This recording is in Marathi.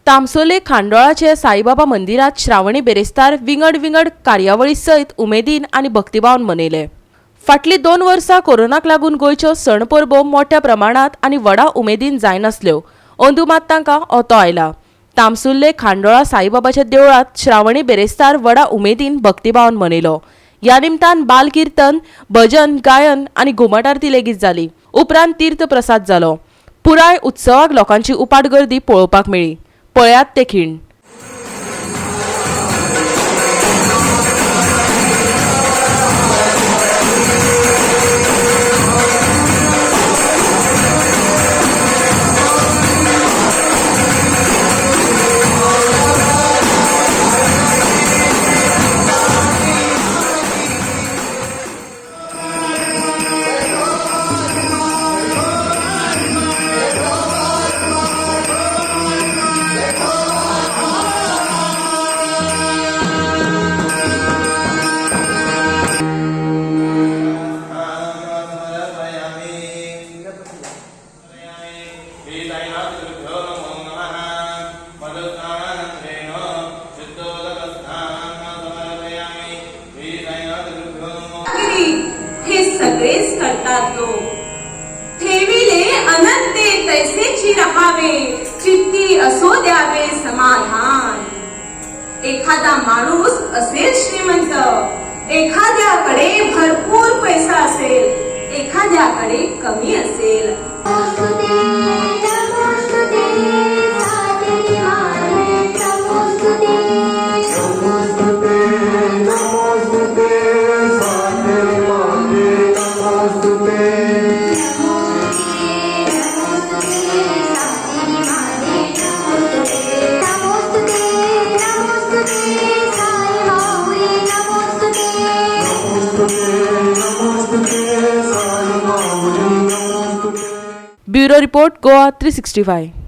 तामसोले खांडोळाचे साईबाबा मंदिरात श्रावणी बेरेस्तार विंगड कार्यावळी सयत उमेदीन आनी भक्तिभावान मनयले। फाटली 2 वर्सां कोरोनाक लागून गोंयच्यो सण परबो मोठ्या प्रमाणात आनी व्हडा उमेदीन जायनासल्यो। अंदू मात तांकां ओतो आयला। तामसुल्ले खांडोळा साईबाबाच्या देवळात श्रावणी बेरेस्तार व्हडा उमेदीन भक्तिभावान मनयलो। ह्या निमतान बाल कीर्तन, भजन, गायन आनी घुमट आरती लेगीत जाली। उपरांत तीर्थ प्रसाद जालो। पुराय उत्सवाक लोकांची उपाट गर्दी पळोवपाक मेळ्ळी। पळयात ते खीण। हे सगळेच करतात लोक। ठेविले अनंते तैसेची राहावे, चित्ती असो द्यावे समाधान। एखादा माणूस असेल श्रीमंत, एखाद्याकडे भरपूर पैसा असेल, एखाद्याकडे कमी असेल। Bureau report Goa 365।